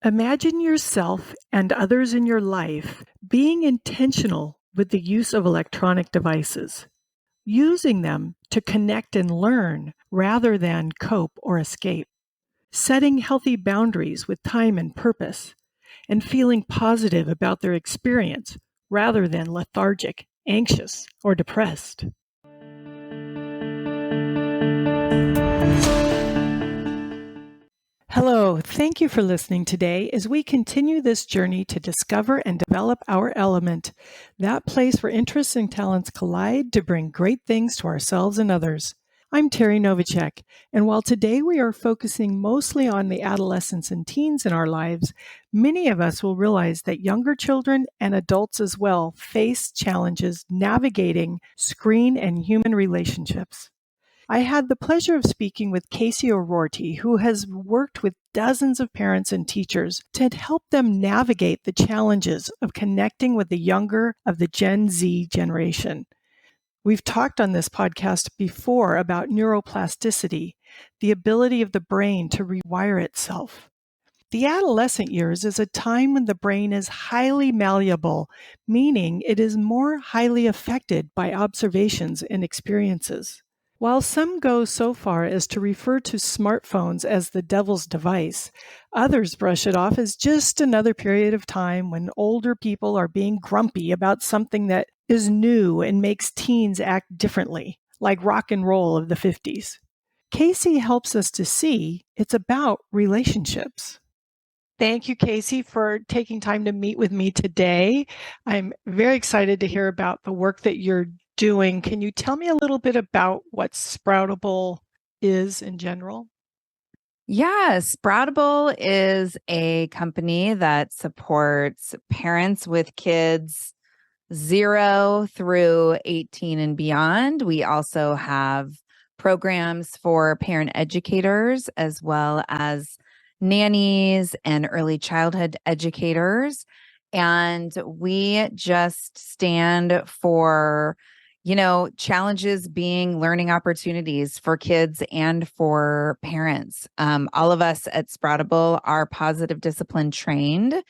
Imagine yourself and others in your life being intentional with the use of electronic devices, using them to connect and learn rather than cope or escape, setting healthy boundaries with time and purpose, and feeling positive about their experience rather than lethargic, anxious, or depressed. Hello, thank you for listening today as we continue this journey to discover and develop our element, that place where interests and talents collide to bring great things to ourselves and others. I'm Terry Novacek, and while today we are focusing mostly on the adolescents and teens in our lives, many of us will realize that younger children and adults as well face challenges navigating screen and human relationships. I had the pleasure of speaking with Casey O'Roarty, who has worked with dozens of parents and teachers to help them navigate the challenges of connecting with the younger of the Gen Z generation. We've talked on this podcast before about neuroplasticity, the ability of the brain to rewire itself. The adolescent years is a time when the brain is highly malleable, meaning it is more highly affected by observations and experiences. While some go so far as to refer to smartphones as the devil's device, others brush it off as just another period of time when older people are being grumpy about something that is new and makes teens act differently, like rock and roll of the 50s. Casey helps us to see it's about relationships. Thank you, Casey, for taking time to meet with me today. I'm very excited to hear about the work that you're doing. Can you tell me a little bit about what Sproutable is in general? Yeah, Sproutable is a company that supports parents with kids 0 through 18 and beyond. We also have programs for parent educators as well as nannies and early childhood educators. And we just stand for challenges being learning opportunities for kids and for parents. All of us at Sproutable are positive discipline trained.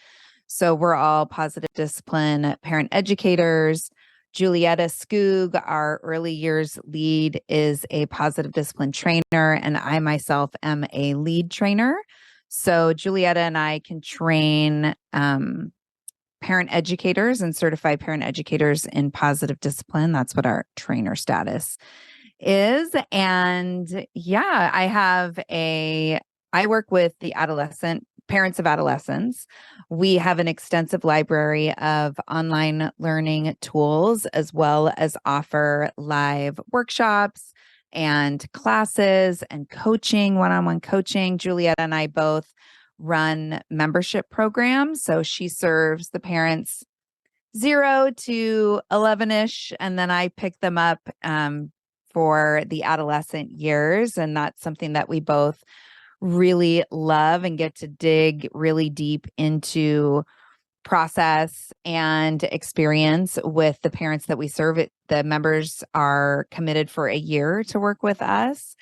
So we're all positive discipline parent educators. Julietta Skoog, our early years lead, is a positive discipline trainer, and I myself am a lead trainer. So Julietta and I can train parent educators and certified parent educators in positive discipline. That's what our trainer status is. And yeah, I work with the parents of adolescents. We have an extensive library of online learning tools, as well as offer live workshops and classes and coaching, one-on-one coaching. Julietta and I both run membership programs. So she serves the parents 0 to 11-ish, and then I pick them up for the adolescent years. And that's something that we both really love and get to dig really deep into process and experience with the parents that we serve. The members are committed for a year to work with us.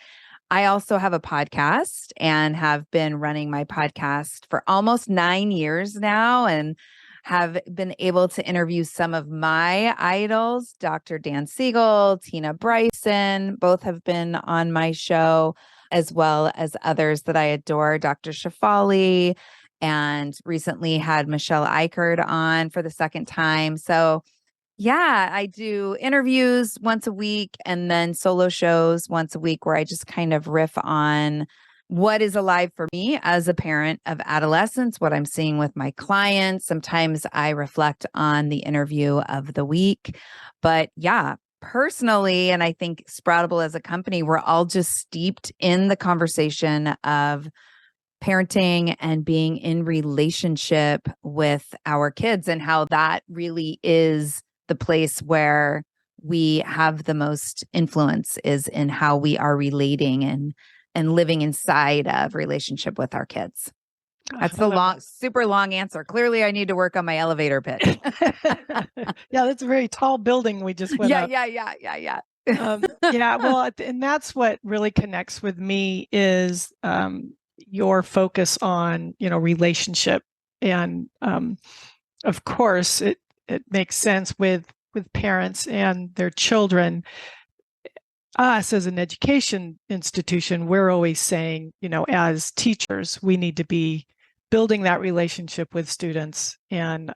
I also have a podcast and have been running my podcast for almost 9 years now and have been able to interview some of my idols, Dr. Dan Siegel, Tina Bryson, both have been on my show, as well as others that I adore, Dr. Shafali, and recently had Michelle Eichert on for the second time. So yeah, I do interviews once a week and then solo shows once a week where I just kind of riff on what is alive for me as a parent of adolescents, what I'm seeing with my clients. Sometimes I reflect on the interview of the week. But yeah, personally, and I think Sproutable as a company, we're all just steeped in the conversation of parenting and being in relationship with our kids and how that really is the place where we have the most influence is in how we are relating and living inside of relationship with our kids. That's the super long answer. Clearly, I need to work on my elevator pitch. Yeah, that's a very tall building we just went up. Yeah. Yeah, well, and that's what really connects with me is your focus on, relationship. And of course, it makes sense with parents and their children. Us as an education institution, we're always saying, as teachers, we need to be building that relationship with students and,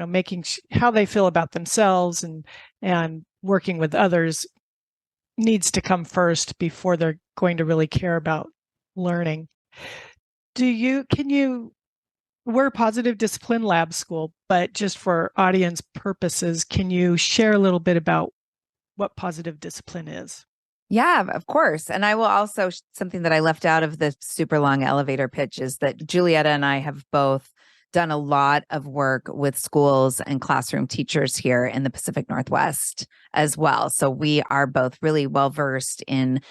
making how they feel about themselves and working with others needs to come first before they're going to really care about learning. We're a positive discipline lab school, but just for audience purposes, can you share a little bit about what positive discipline is? Yeah, of course. And I will also, something that I left out of the super long elevator pitch is that Julietta and I have both done a lot of work with schools and classroom teachers here in the Pacific Northwest as well. So we are both really well versed in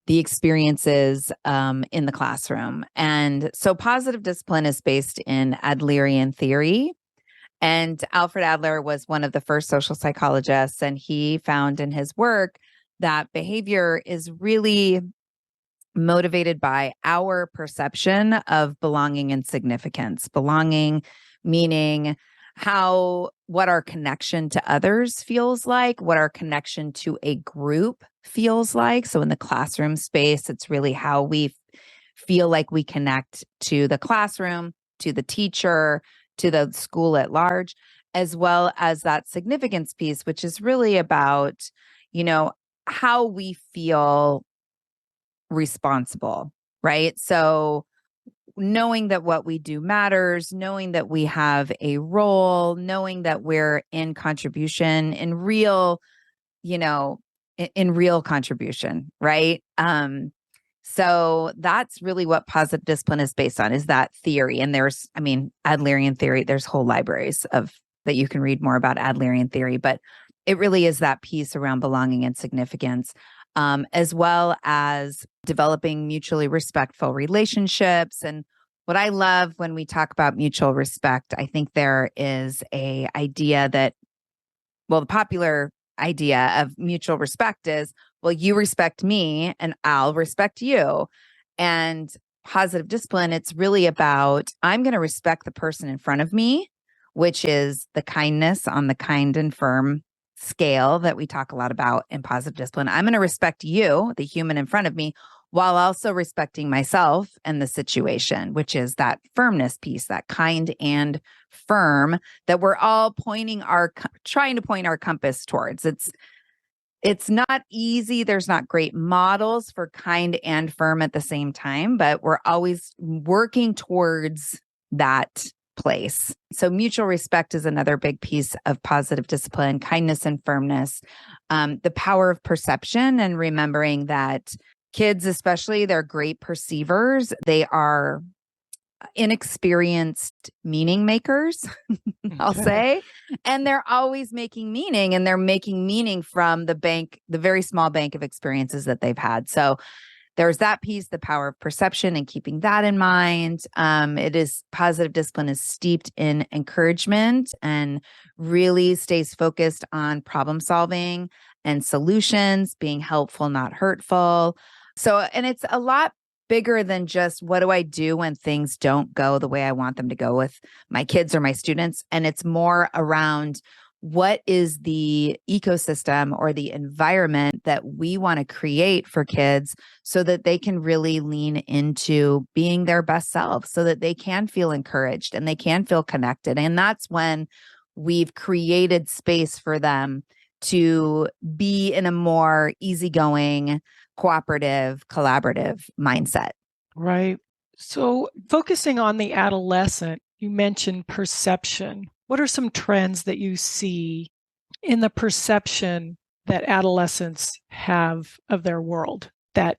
the experiences in the classroom. And so positive discipline is based in Adlerian theory. And Alfred Adler was one of the first social psychologists, and he found in his work that behavior is really motivated by our perception of belonging and significance. Belonging meaning what our connection to others feels like, what our connection to a group feels like. So in the classroom space, it's really how we feel like we connect to the classroom, to the teacher, to the school at large, as well as that significance piece, which is really about, how we feel responsible, right? So knowing that what we do matters, knowing that we have a role, knowing that we're in contribution, in real, in real contribution, right? So that's really what positive discipline is based on, is that theory. And there's, Adlerian theory, there's whole libraries that you can read more about Adlerian theory, but it really is that piece around belonging and significance, as well as developing mutually respectful relationships. And what I love when we talk about mutual respect, I think there is the popular idea of mutual respect is, well, you respect me and I'll respect you. And positive discipline, it's really about, I'm going to respect the person in front of me, which is the kindness on the kind and firm scale that we talk a lot about in positive discipline. I'm going to respect you, the human in front of me, while also respecting myself and the situation, which is that firmness piece, that kind and firm that we're all trying to point our compass towards. It's not easy. There's not great models for kind and firm at the same time, but we're always working towards that place. So mutual respect is another big piece of positive discipline, kindness and firmness, the power of perception, and remembering that kids, especially, they're great perceivers. They are inexperienced meaning makers, I'll say, and they're always making meaning, and they're making meaning from the very small bank of experiences that they've had. So there's that piece, the power of perception, and keeping that in mind. Positive discipline is steeped in encouragement and really stays focused on problem solving and solutions, being helpful, not hurtful. So, and it's a lot bigger than just what do I do when things don't go the way I want them to go with my kids or my students. And it's more around, what is the ecosystem or the environment that we want to create for kids so that they can really lean into being their best selves, so that they can feel encouraged and they can feel connected. And that's when we've created space for them to be in a more easygoing, cooperative, collaborative mindset. Right. So focusing on the adolescent, you mentioned perception. What are some trends that you see in the perception that adolescents have of their world that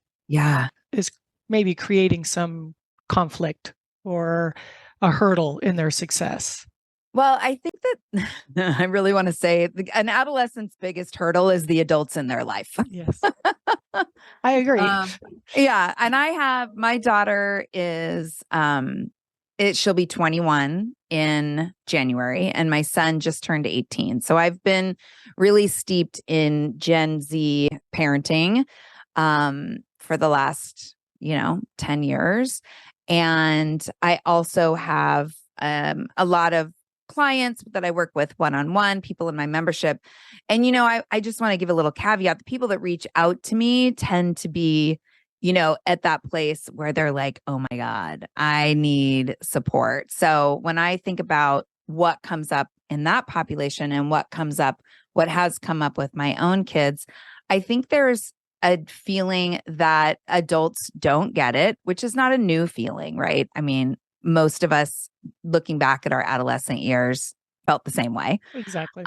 is maybe creating some conflict or a hurdle in their success? Well, I think that I really want to say an adolescent's biggest hurdle is the adults in their life. Yes, I agree. Yeah. And my daughter is, she'll be 21 in January, and my son just turned 18. So I've been really steeped in Gen Z parenting for the last 10 years. And I also have a lot of clients that I work with one-on-one, people in my membership. And, I just want to give a little caveat. The people that reach out to me tend to be, at that place where they're like, oh my God, I need support. So when I think about what comes up in that population and what has come up with my own kids, I think there's a feeling that adults don't get it, which is not a new feeling, right? I mean, most of us looking back at our adolescent years felt the same way. Exactly.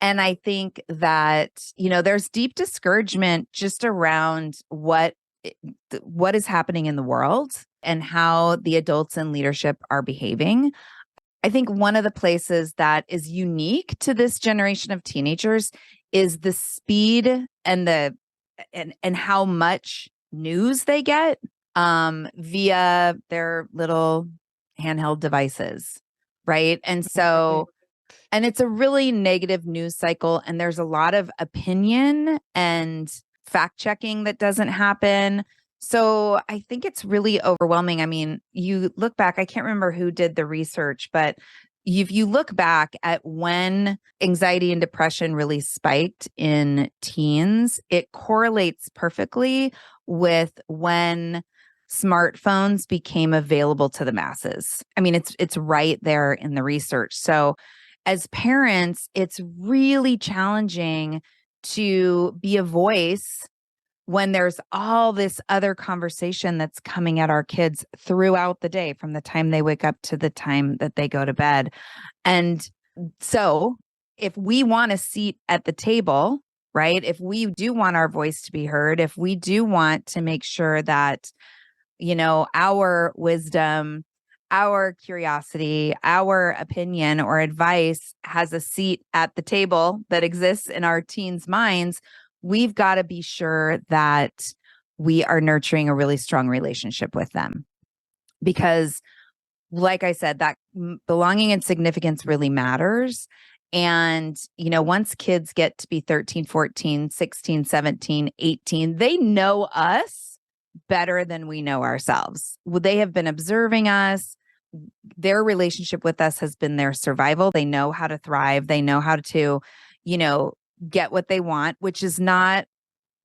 And I think that, there's deep discouragement just around what is happening in the world and how the adults in leadership are behaving. I think one of the places that is unique to this generation of teenagers is the speed and and how much news they get via their little handheld devices, right? And it's a really negative news cycle, and there's a lot of opinion and fact checking that doesn't happen. So I think it's really overwhelming. I mean, you look back, I can't remember who did the research, but if you look back at when anxiety and depression really spiked in teens, it correlates perfectly with when smartphones became available to the masses. I mean, it's right there in the research. So as parents, it's really challenging to be a voice when there's all this other conversation that's coming at our kids throughout the day, from the time they wake up to the time that they go to bed. And so if we want a seat at the table, right, if we do want our voice to be heard, if we do want to make sure that, our wisdom, our curiosity, our opinion or advice has a seat at the table that exists in our teens' minds, we've got to be sure that we are nurturing a really strong relationship with them. Because, like I said, that belonging and significance really matters. And, once kids get to be 13, 14, 16, 17, 18, they know us better than we know ourselves. They have been observing us. Their relationship with us has been their survival. They know how to thrive. They know how to, get what they want, which is not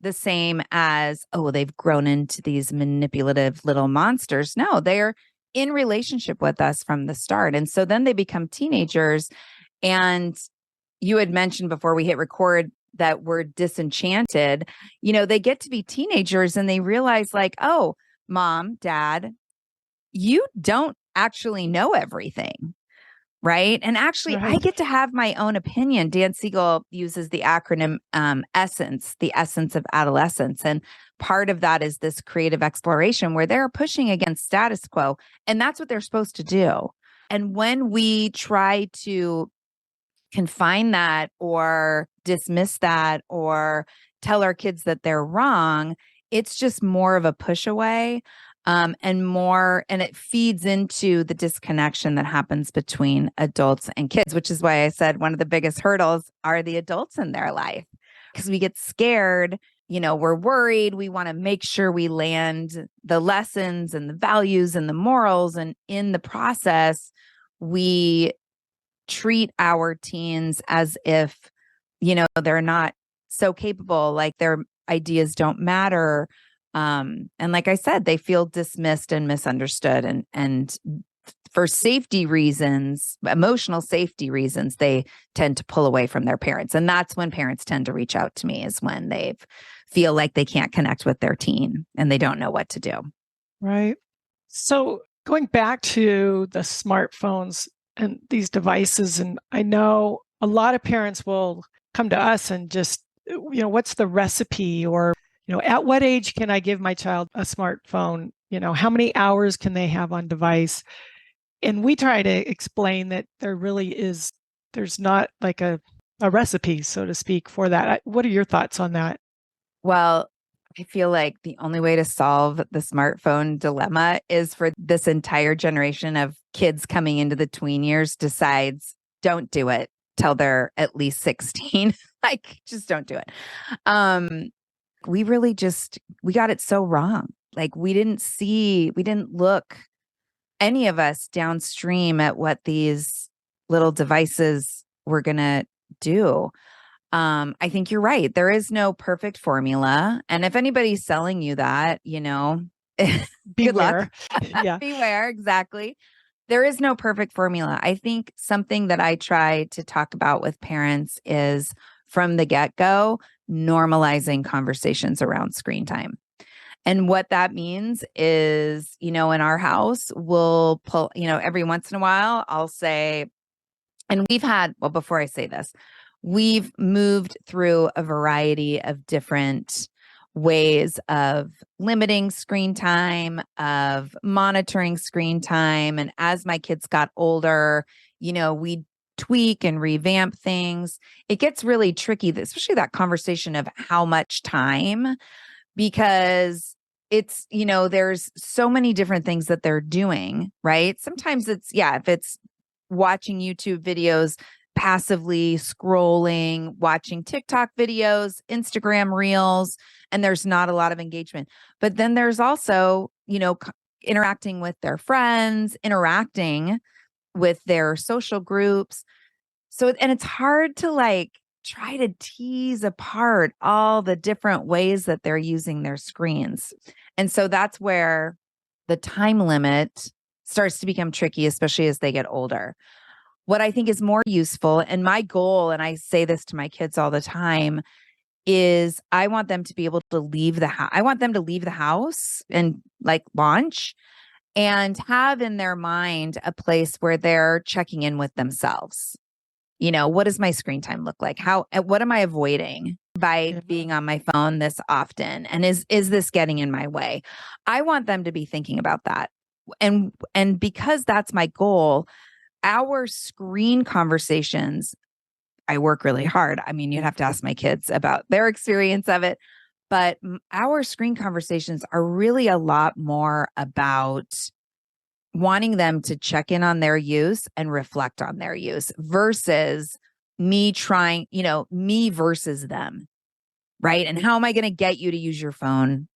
the same as, oh, they've grown into these manipulative little monsters. No, they're in relationship with us from the start. And so then they become teenagers. And you had mentioned before we hit record that we're disenchanted. They get to be teenagers and they realize, like, oh, mom, dad, you don't actually know everything. Right. And actually, I get to have my own opinion. Dan Siegel uses the acronym ESSENCE, the essence of adolescence. And part of that is this creative exploration where they're pushing against status quo. And that's what they're supposed to do. And when we try to confine that or dismiss that or tell our kids that they're wrong, it's just more of a push away. And it feeds into the disconnection that happens between adults and kids, which is why I said one of the biggest hurdles are the adults in their life, because we get scared, we're worried. We want to make sure we land the lessons and the values and the morals. And in the process, we treat our teens as if, they're not so capable, like their ideas don't matter. And like I said, they feel dismissed and misunderstood. And for safety reasons, emotional safety reasons, they tend to pull away from their parents. And that's when parents tend to reach out to me, is when they feel like they can't connect with their teen and they don't know what to do. Right. So going back to the smartphones and these devices, and I know a lot of parents will come to us and just, what's the recipe, or at what age can I give my child a smartphone? How many hours can they have on device? And we try to explain that there's not like a recipe, so to speak, for that. What are your thoughts on that? Well, I feel like the only way to solve the smartphone dilemma is for this entire generation of kids coming into the tween years decides, don't do it till they're at least 16. Like, just don't do it. We got it so wrong. like we didn't look, any of us, downstream at what these little devices were going to do. I think you're right. There is no perfect formula. And if anybody's selling you that, good luck. Beware. Yeah. Beware. Exactly. There is no perfect formula. I think something that I try to talk about with parents is from the get-go, normalizing conversations around screen time. And what that means is, in our house, we'll pull, every once in a while, I'll say, and before I say this, we've moved through a variety of different ways of limiting screen time, of monitoring screen time. And as my kids got older, we tweak and revamp things. It gets really tricky, especially that conversation of how much time, because it's, there's so many different things that they're doing, right? Sometimes if it's watching YouTube videos, passively scrolling, watching TikTok videos, Instagram reels, and there's not a lot of engagement. But then there's also, interacting with their friends, interacting with their social groups. So, and it's hard to try to tease apart all the different ways that they're using their screens. And so that's where the time limit starts to become tricky, especially as they get older. What I think is more useful, and my goal, and I say this to my kids all the time, is I want them to be able to leave the house. I want them to leave the house and launch and have in their mind a place where they're checking in with themselves. What does my screen time look like? What am I avoiding by being on my phone this often? And is this getting in my way? I want them to be thinking about that. And because that's my goal, our screen conversations, I work really hard. I mean, you'd have to ask my kids about their experience of it, but our screen conversations are really a lot more about wanting them to check in on their use and reflect on their use versus me trying, me versus them. Right. And how am I going to get you to use your phone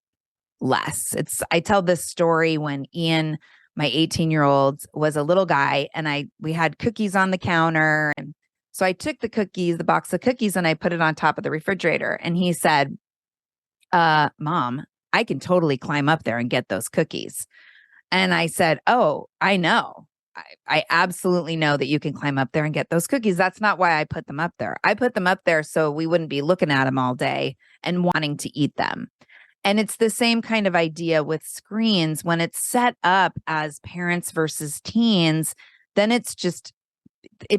less? I tell this story when Ian, my 18-year-old, was a little guy, and we had cookies on the counter. And so I took the box of cookies, and I put it on top of the refrigerator. And he said, Mom, I can totally climb up there and get those cookies. And I said, oh, I know. I absolutely know that you can climb up there and get those cookies. That's not why I put them up there. I put them up there so we wouldn't be looking at them all day and wanting to eat them. And it's the same kind of idea with screens. When it's set up as parents versus teens, then it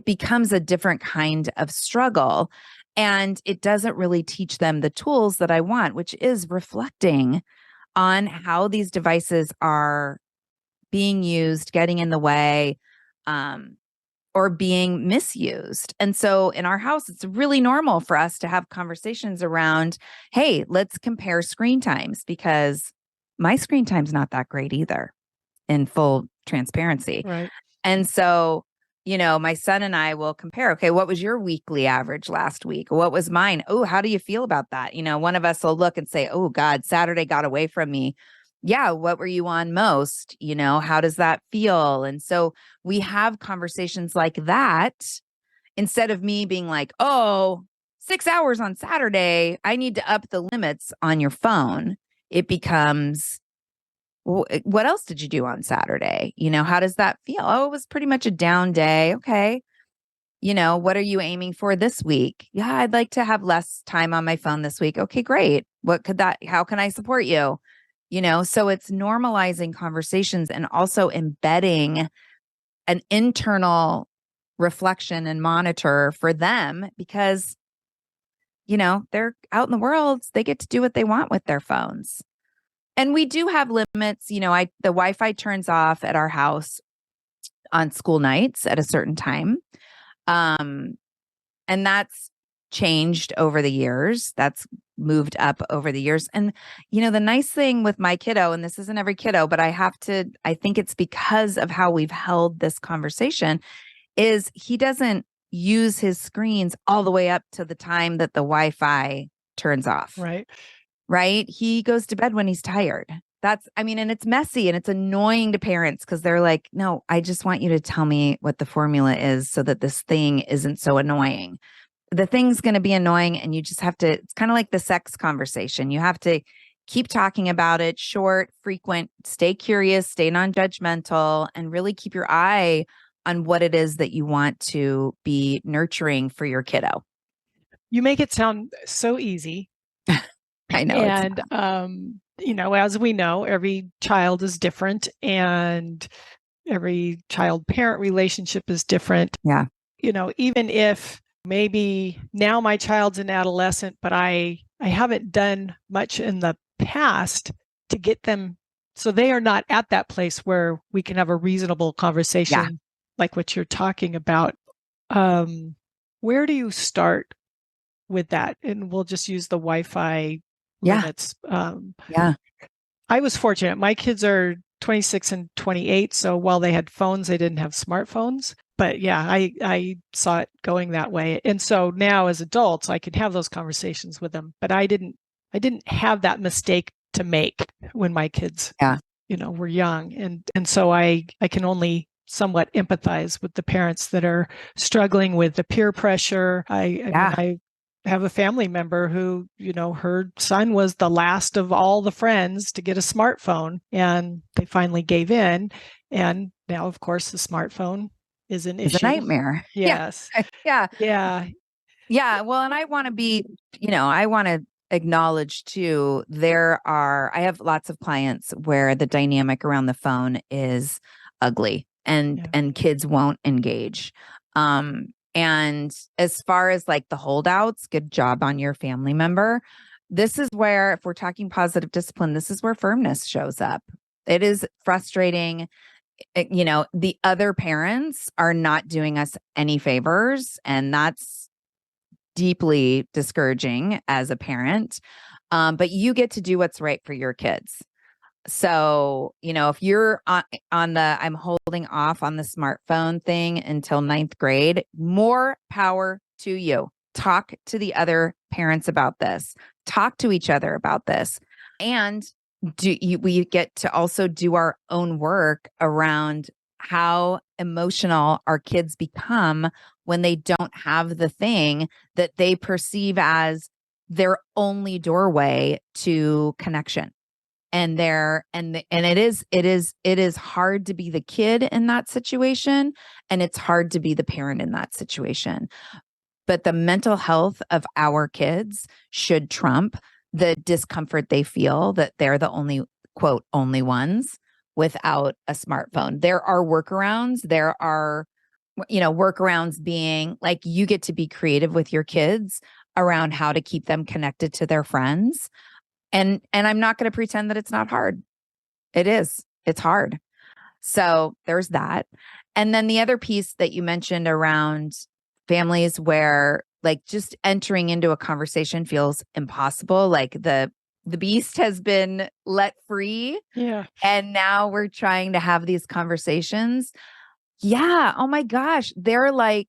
becomes a different kind of struggle. And it doesn't really teach them the tools that I want, which is reflecting on how these devices are being used, getting in the way, or being misused. And so in our house, it's really normal for us to have conversations around, hey, let's compare screen times, because my screen time's not that great either, in full transparency. Right. And so, my son and I will compare, okay, what was your weekly average last week? What was mine? Oh, how do you feel about that? One of us will look and say, oh God, Saturday got away from me. Yeah, what were you on most? How does that feel? And so we have conversations like that, instead of me being like, oh, 6 hours on Saturday, I need to up the limits on your phone. It becomes, what else did you do on Saturday? How does that feel? Oh, it was pretty much a down day. Okay. What are you aiming for this week? Yeah, I'd like to have less time on my phone this week. Okay, great. How can I support you? So it's normalizing conversations and also embedding an internal reflection and monitor for them, because, they're out in the world. They get to do what they want with their phones. And we do have limits. The Wi-Fi turns off at our house on school nights at a certain time. And that's changed over the years. That's moved up over the years. And, the nice thing with my kiddo, and this isn't every kiddo, but I think it's because of how we've held this conversation, is he doesn't use his screens all the way up to the time that the Wi-Fi turns off. Right. Right. He goes to bed when he's tired. And it's messy and it's annoying to parents because they're like, no, I just want you to tell me what the formula is so that this thing isn't so annoying. The thing's going to be annoying and you just have to, it's kind of like the sex conversation. You have to keep talking about it, short, frequent, stay curious, stay non-judgmental, and really keep your eye on what it is that you want to be nurturing for your kiddo. You make it sound so easy. I know. And, as we know, every child is different and every child-parent relationship is different. Yeah. Even if maybe now my child's an adolescent, but I haven't done much in the past to get them so they are not at that place where we can have a reasonable conversation like what you're talking about. Where do you start with that? And we'll just use the Wi-Fi limits. I was fortunate. My kids are 26 and 28. So while they had phones, they didn't have smartphones. But yeah, I saw it going that way. And so now as adults, I can have those conversations with them. But I didn't have that mistake to make when my kids were young. And so I can only somewhat empathize with the parents that are struggling with the peer pressure. I have a family member who, her son was the last of all the friends to get a smartphone, and they finally gave in. And now, of course, the smartphone is an issue. It's a nightmare. Yes. Yeah. Well, and I want to be, I want to acknowledge too, I have lots of clients where the dynamic around the phone is ugly and kids won't engage. And as far as like the holdouts, good job on your family member. This is where, if we're talking positive discipline, this is where firmness shows up. It is frustrating. The other parents are not doing us any favors, and that's deeply discouraging as a parent. But you get to do what's right for your kids. So, if you're on the, I'm holding off on the smartphone thing until 9th grade, more power to you. Talk to the other parents about this. Talk to each other about this. And we get to also do our own work around how emotional our kids become when they don't have the thing that they perceive as their only doorway to connection. And it is hard to be the kid in that situation, and it's hard to be the parent in that situation. But the mental health of our kids should trump the discomfort they feel that they're the only, quote, only ones without a smartphone. There are workarounds. There are, workarounds being like, you get to be creative with your kids around how to keep them connected to their friends. And I'm not going to pretend that it's not hard. It is. It's hard. So there's that. And then the other piece that you mentioned around families where like just entering into a conversation feels impossible. Like the beast has been let free. Yeah. And now we're trying to have these conversations. Yeah. Oh my gosh. They're like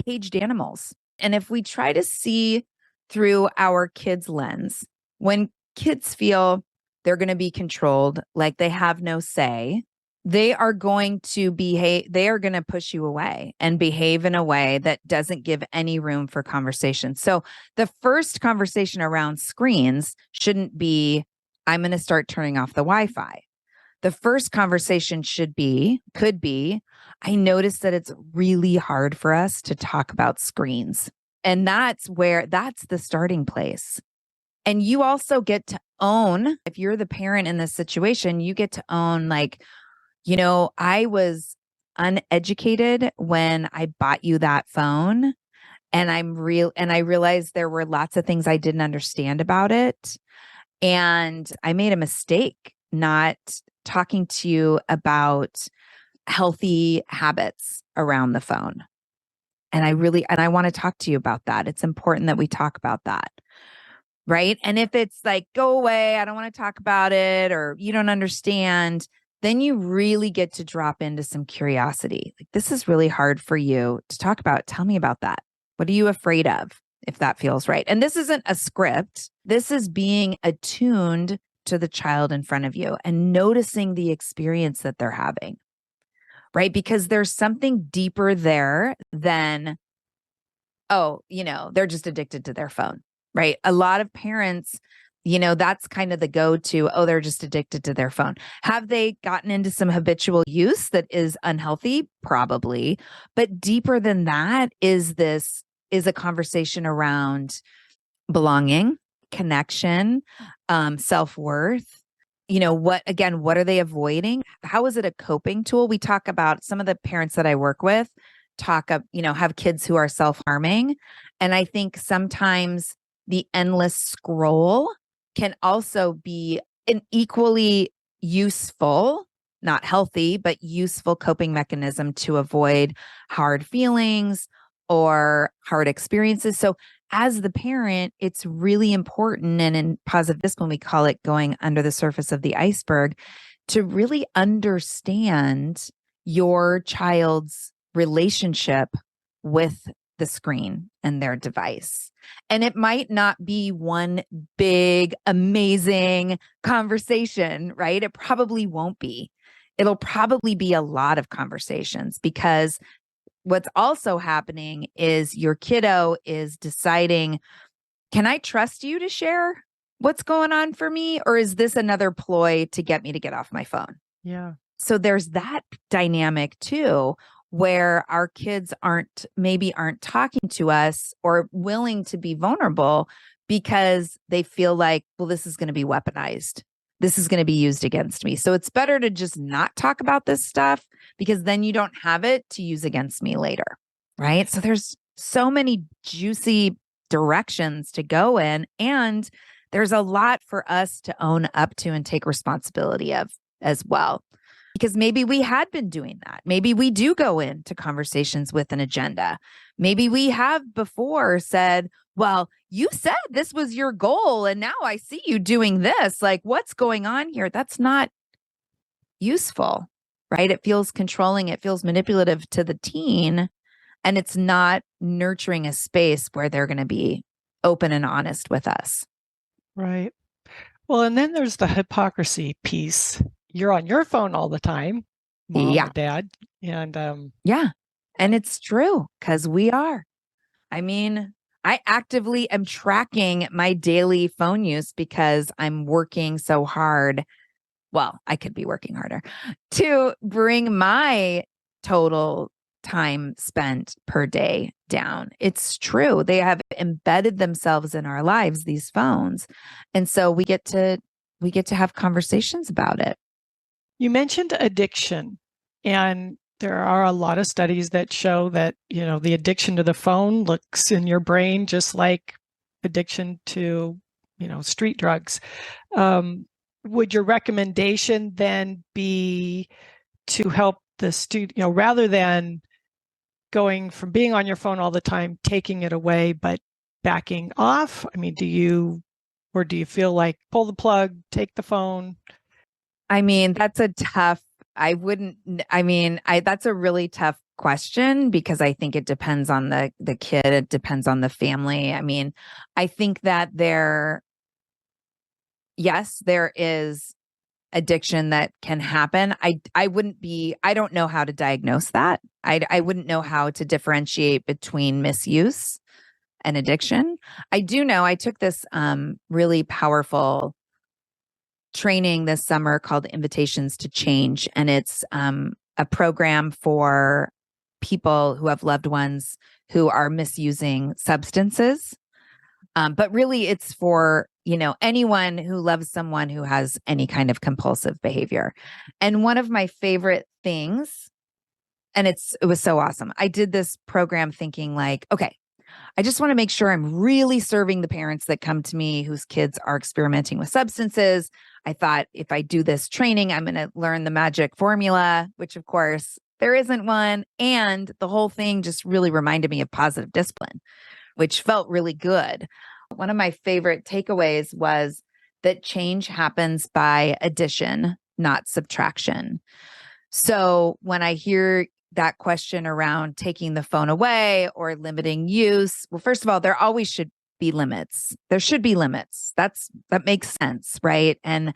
caged animals. And if we try to see through our kids' lens, when kids feel they're going to be controlled, like they have no say, they are going to push you away and behave in a way that doesn't give any room for conversation. So the first conversation around screens shouldn't be, I'm going to start turning off the Wi-Fi. The first conversation could be, I noticed that it's really hard for us to talk about screens. And that's the starting place. And you also get to own, if you're the parent in this situation, you get to own like, I was uneducated when I bought you that phone, and I realized there were lots of things I didn't understand about it. And I made a mistake not talking to you about healthy habits around the phone. And I want to talk to you about that. It's important that we talk about that. Right. And if it's like, go away, I don't want to talk about it, or you don't understand, then you really get to drop into some curiosity. Like, this is really hard for you to talk about. Tell me about that. What are you afraid of? If that feels right. And this isn't a script. This is being attuned to the child in front of you and noticing the experience that they're having, right? Because there's something deeper there than, oh, they're just addicted to their phone, right? A lot of parents, that's kind of the go-to, oh, they're just addicted to their phone. Have they gotten into some habitual use that is unhealthy? Probably. But deeper than that is a conversation around belonging, connection, self-worth. What are they avoiding? How is it a coping tool? We talk about, some of the parents that I work with have kids who are self-harming. And I think sometimes the endless scroll can also be an equally useful, not healthy, but useful coping mechanism to avoid hard feelings or hard experiences. So as the parent, it's really important, and in positive discipline, we call it going under the surface of the iceberg, to really understand your child's relationship with the screen and their device. And it might not be one big, amazing conversation, right? It probably won't be. It'll probably be a lot of conversations, because what's also happening is your kiddo is deciding, can I trust you to share what's going on for me? Or is this another ploy to get me to get off my phone? Yeah. So there's that dynamic too, where our kids aren't talking to us or willing to be vulnerable because they feel like, well, this is going to be weaponized. This is going to be used against me. So it's better to just not talk about this stuff, because then you don't have it to use against me later. Right. So there's so many juicy directions to go in, and there's a lot for us to own up to and take responsibility of as well. Because maybe we had been doing that. Maybe we do go into conversations with an agenda. Maybe we have before said, well, you said this was your goal, and now I see you doing this. Like, what's going on here? That's not useful, right? It feels controlling. It feels manipulative to the teen, and it's not nurturing a space where they're going to be open and honest with us. Right. Well, and then there's the hypocrisy piece. You're on your phone all the time, mom or dad. And yeah. And it's true, because we are. I mean, I actively am tracking my daily phone use because I'm working so hard. Well, I could be working harder to bring my total time spent per day down. It's true. They have embedded themselves in our lives, these phones. And so we get to have conversations about it. You mentioned addiction, and there are a lot of studies that show that, the addiction to the phone looks in your brain just like addiction to, street drugs. Would your recommendation then be to help the student, rather than going from being on your phone all the time, taking it away, but backing off? I mean, do you feel like pull the plug, take the phone? I mean, that's a really tough question, because I think it depends on the kid. It depends on the family. I mean, I think that there is addiction that can happen. I don't know how to diagnose that. I wouldn't know how to differentiate between misuse and addiction. I do know I took this really powerful training this summer called Invitations to Change. And it's a program for people who have loved ones who are misusing substances. But really it's for, anyone who loves someone who has any kind of compulsive behavior. And one of my favorite things, and it was so awesome. I did this program thinking like, okay, I just want to make sure I'm really serving the parents that come to me whose kids are experimenting with substances. I thought, if I do this training, I'm going to learn the magic formula, which of course there isn't one. And the whole thing just really reminded me of positive discipline, which felt really good. One of my favorite takeaways was that change happens by addition, not subtraction. So when I hear that question around taking the phone away or limiting use, well, first of all, there always should be limits. There should be limits. That makes sense, right? And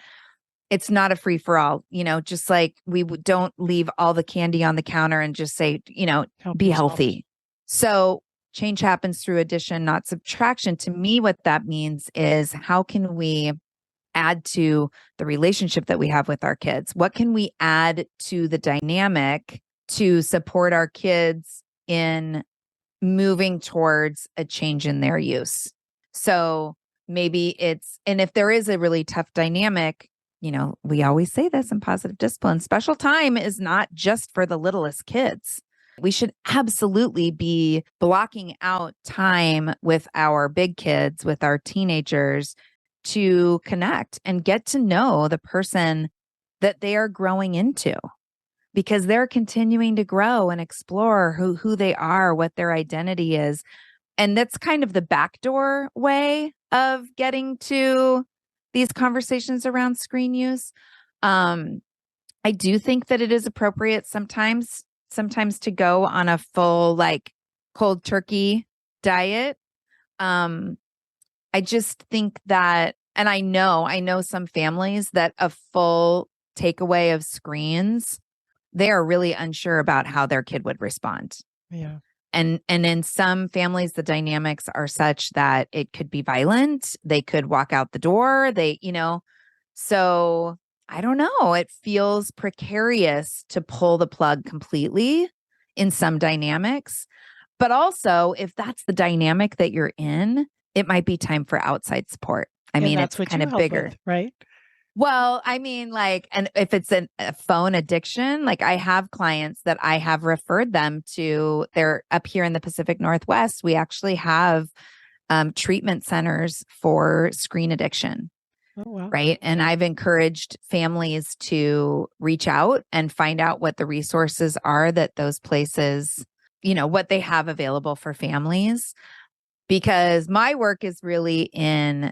it's not a free for all, just like we don't leave all the candy on the counter and just say, Help be yourself. healthy. So change happens through addition, not subtraction. To me, what that means is how can we add to the relationship that we have with our kids? What can we add to the dynamic to support our kids in moving towards a change in their use? So maybe and if there is a really tough dynamic, we always say this in positive discipline, special time is not just for the littlest kids. We should absolutely be blocking out time with our big kids, with our teenagers, to connect and get to know the person that they are growing into, because they're continuing to grow and explore who they are, what their identity is. And that's kind of the backdoor way of getting to these conversations around screen use. I do think that it is appropriate sometimes to go on a full cold turkey diet. I just think that, and I know some families that a full takeaway of screens, they are really unsure about how their kid would respond. Yeah. And in some families, the dynamics are such that it could be violent. They could walk out the door. So I don't know. It feels precarious to pull the plug completely in some dynamics. But also, if that's the dynamic that you're in, it might be time for outside support. I mean, that's it's kind of bigger, with, right? Well, I mean, and if it's a phone addiction, I have clients that I have referred them to, they're up here in the Pacific Northwest. We actually have treatment centers for screen addiction. Oh, wow. Right. And I've encouraged families to reach out and find out what the resources are that those places, what they have available for families, because my work is really in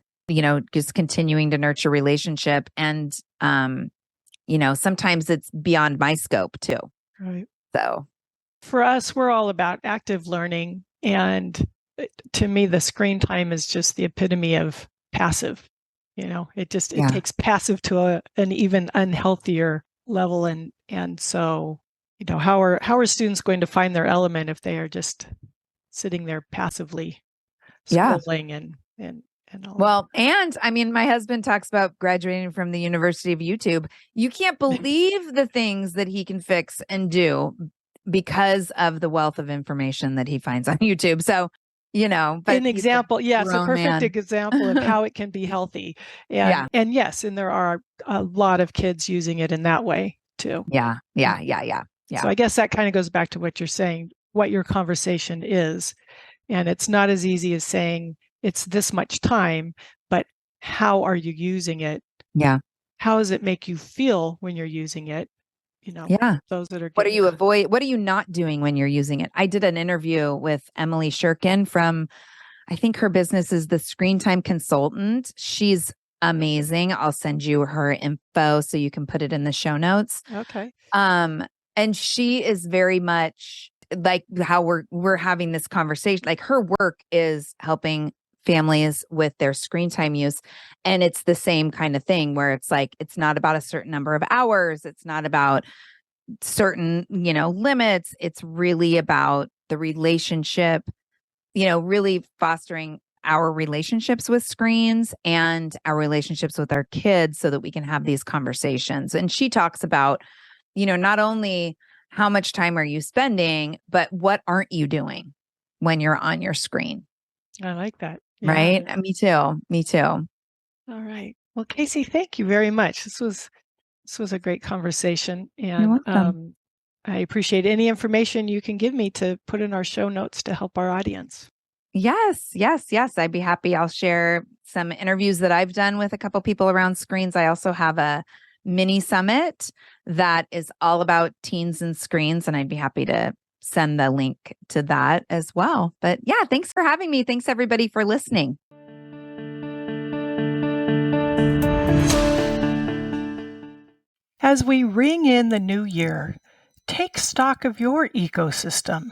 just continuing to nurture relationship. And, sometimes it's beyond my scope too. Right. So for us, we're all about active learning. And to me, the screen time is just the epitome of passive. It takes passive to an even unhealthier level. And so, how are students going to find their element if they are just sitting there passively scrolling and all? Well, and I mean, my husband talks about graduating from the University of YouTube. You can't believe the things that he can fix and do because of the wealth of information that he finds on YouTube. So, but an example, it's a perfect example of how it can be healthy. And yes, and there are a lot of kids using it in that way too. Yeah. So I guess that kind of goes back to what you're saying, what your conversation is. And it's not as easy as saying it's this much time, but how are you using it? Yeah. How does it make you feel when you're using it? Those that are what are you not doing when you're using it? I did an interview with Emily Shirkin from, I think her business is the Screen Time Consultant. She's amazing. I'll send you her info so you can put it in the show notes. Okay. And she is very much like how we're having this conversation. Like her work is helping families with their screen time use. And it's the same kind of thing where it's it's not about a certain number of hours. It's not about certain, limits. It's really about the relationship, really fostering our relationships with screens and our relationships with our kids so that we can have these conversations. And she talks about, not only how much time are you spending, but what aren't you doing when you're on your screen? I like that. Yeah. Right? Me too. All right. Well, Casey, thank you very much. This was a great conversation, and I appreciate any information you can give me to put in our show notes to help our audience. Yes. I'd be happy. I'll share some interviews that I've done with a couple people around screens. I also have a mini summit that is all about teens and screens, and I'd be happy to send the link to that as well. But yeah, thanks for having me. Thanks everybody for listening. As we ring in the new year, take stock of your ecosystem.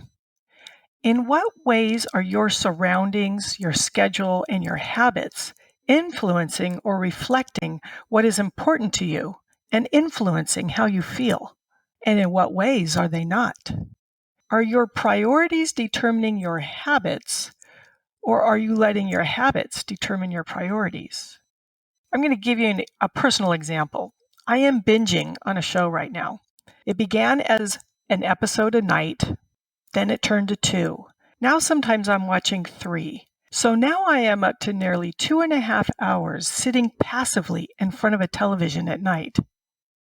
In what ways are your surroundings, your schedule, and your habits influencing or reflecting what is important to you and influencing how you feel? And in what ways are they not? Are your priorities determining your habits, or are you letting your habits determine your priorities? I'm going to give you a personal example. I am binging on a show right now. It began as an episode a night, then it turned to 2. Now sometimes I'm watching 3. So now I am up to nearly 2.5 hours sitting passively in front of a television at night.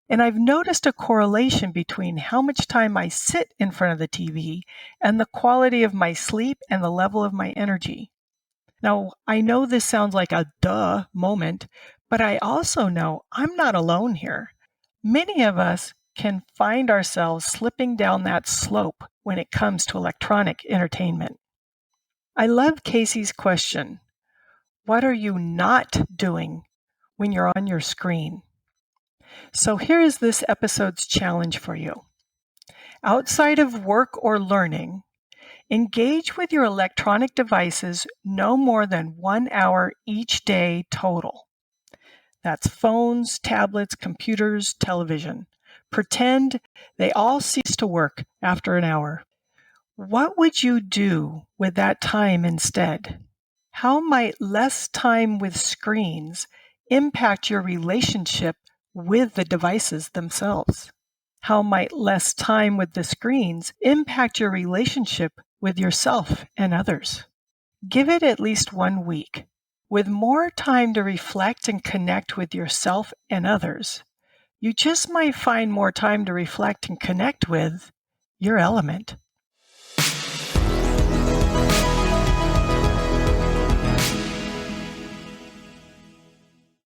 And I've noticed a correlation between how much time I sit in front of the TV and the quality of my sleep and the level of my energy. Now, I know this sounds like a duh moment, but I also know I'm not alone here. Many of us can find ourselves slipping down that slope when it comes to electronic entertainment. I love Casey's question. What are you not doing when you're on your screen? So here is this episode's challenge for you. Outside of work or learning, engage with your electronic devices no more than 1 hour each day total. That's phones, tablets, computers, television. Pretend they all cease to work after an hour. What would you do with that time instead? How might less time with screens impact your relationship with the devices themselves? How might less time with the screens impact your relationship with yourself and others? Give it at least 1 week. With more time to reflect and connect with yourself and others, you just might find more time to reflect and connect with your element.